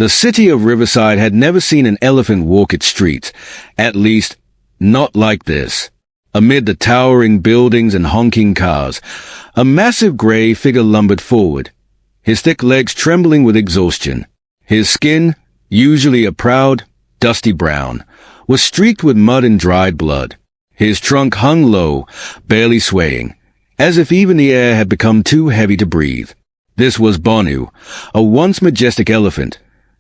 The city of Riverside had never seen an elephant walk its streets, at least, not like this. Amid the towering buildings and honking cars, a massive gray figure lumbered forward, his thick legs trembling with exhaustion. His skin, usually a proud, dusty brown, was streaked with mud and dried blood. His trunk hung low, barely swaying, as if even the air had become too heavy to breathe. This was Bonu, a once majestic elephant,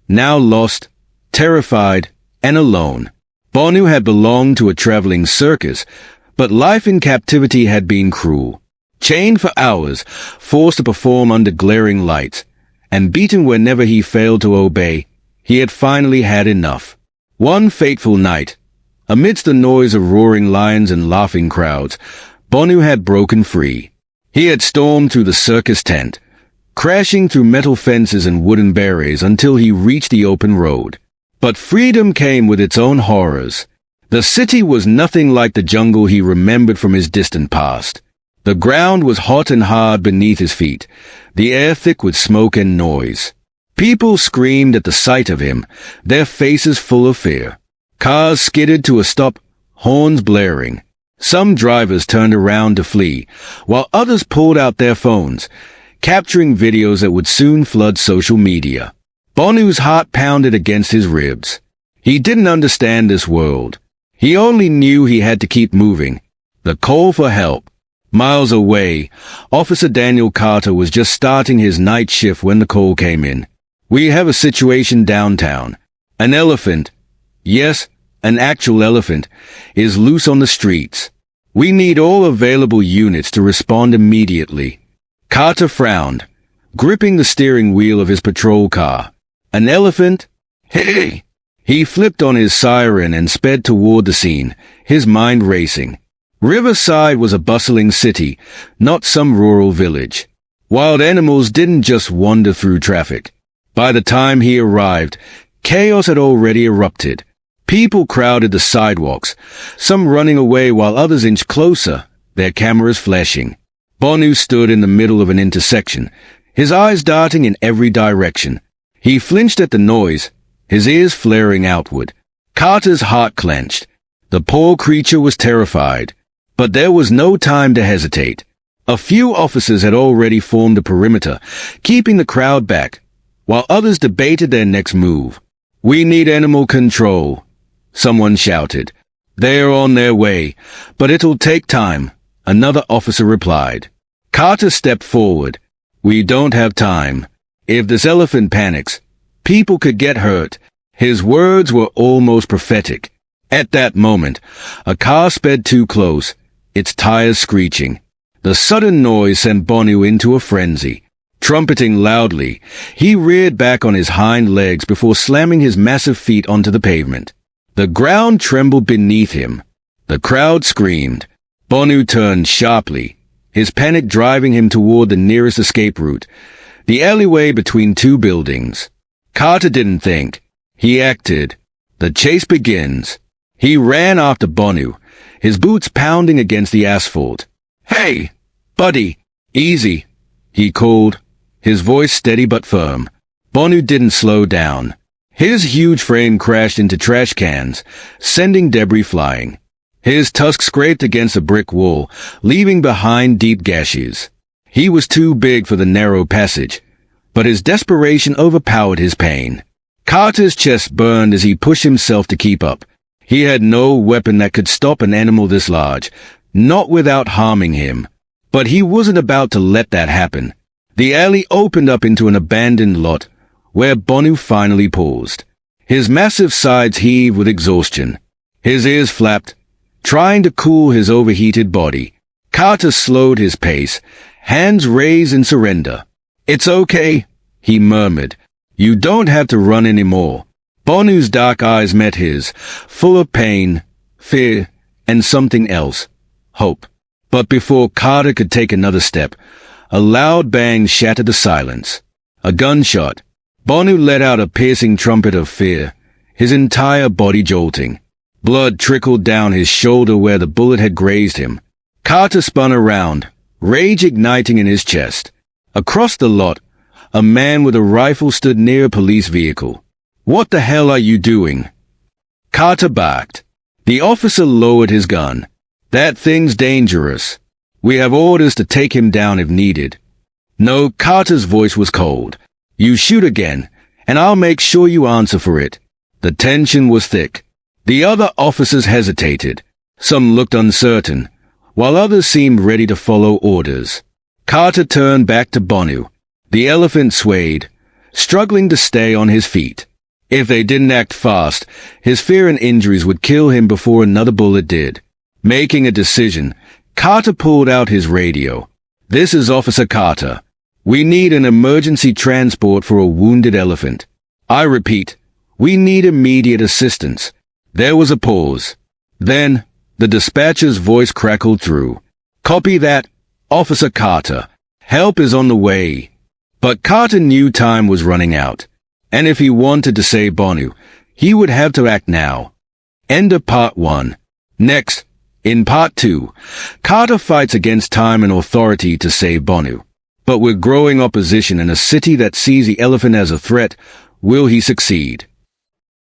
now lost, terrified, and alone. Bonu had belonged to a traveling circus, but life in captivity had been cruel. Chained for hours, forced to perform under glaring lights, and beaten whenever he failed to obey, he had finally had enough. One fateful night, amidst the noise of roaring lions and laughing crowds, Bonu had broken free. He had stormed through the circus tent, crashing through metal fences and wooden barriers until he reached the open road. But freedom came with its own horrors. The city was nothing like the jungle he remembered from his distant past. The ground was hot and hard beneath his feet, the air thick with smoke and noise. People screamed at the sight of him, their faces full of fear. Cars skidded to a stop, horns blaring. Some drivers turned around to flee, while others pulled out their phones, capturing videos that would soon flood social media. Bonu's heart pounded against his ribs. He didn't understand this world. He only knew he had to keep moving. The call for help. Miles away, Officer Daniel Carter was just starting his night shift when the call came in. "We have a situation downtown. An elephant, yes, an actual elephant, is loose on the streets. We need all available units to respond immediately." Carter frowned, gripping the steering wheel of his patrol car. "An elephant? Hey!" He flipped on his siren and sped toward the scene, his mind racing. Riverside was a bustling city, not some rural village. Wild animals didn't just wander through traffic. By the time he arrived, chaos had already erupted. People crowded the sidewalks, some running away while others inched closer, their cameras flashing. Bonu stood in the middle of an intersection, his eyes darting in every direction. He flinched at the noise, his ears flaring outward. Carter's heart clenched. The poor creature was terrified. But there was no time to hesitate. A few officers had already formed a perimeter, keeping the crowd back, while others debated their next move. "We need animal control," someone shouted. "They are on their way, but it'll take time," another officer replied. Carter stepped forward. "We don't have time. If this elephant panics, people could get hurt." His words were almost prophetic. At that moment, a car sped too close, its tires screeching. The sudden noise sent Bonu into a frenzy. Trumpeting loudly, he reared back on his hind legs before slamming his massive feet onto the pavement. The ground trembled beneath him. The crowd screamed. Bonu turned sharply, his panic driving him toward the nearest escape route, the alleyway between two buildings. Carter didn't think. He acted. The chase begins. He ran after Bonu, his boots pounding against the asphalt. "Hey, buddy, easy," he called, his voice steady but firm. Bonu didn't slow down. His huge frame crashed into trash cans, sending debris flying. His tusk scraped against a brick wall, leaving behind deep gashes. He was too big for the narrow passage, but his desperation overpowered his pain. Carter's chest burned as he pushed himself to keep up. He had no weapon that could stop an animal this large, not without harming him. But he wasn't about to let that happen. The alley opened up into an abandoned lot, where Bonu finally paused. His massive sides heaved with exhaustion. His ears flapped, trying to cool his overheated body. Carter slowed his pace, hands raised in surrender. "It's okay," he murmured. "You don't have to run anymore." Bonu's dark eyes met his, full of pain, fear, and something else, hope. But before Carter could take another step, a loud bang shattered the silence. A gunshot. Bonu let out a piercing trumpet of fear, his entire body jolting. Blood trickled down his shoulder where the bullet had grazed him. Carter spun around, rage igniting in his chest. Across the lot, a man with a rifle stood near a police vehicle. What the hell are you doing? Carter barked. The officer lowered his gun. That thing's dangerous. We have orders to take him down if needed. No, Carter's voice was cold. You shoot again, and I'll make sure you answer for it. The tension was thick. The other officers hesitated. Some looked uncertain, while others seemed ready to follow orders. Carter turned back to Bonu. The elephant swayed, struggling to stay on his feet. If they didn't act fast, his fear and injuries would kill him before another bullet did. Making a decision, Carter pulled out his radio. This is Officer Carter. We need an emergency transport for a wounded elephant. I repeat, we need immediate assistance. There was a pause. Then, the dispatcher's voice crackled through. Copy that, Officer Carter. Help is on the way. But Carter knew time was running out. And if he wanted to save Bonu, he would have to act now. End of part 1. Next, in part 2, Carter fights against time and authority to save Bonu. But with growing opposition in a city that sees the elephant as a threat, will he succeed?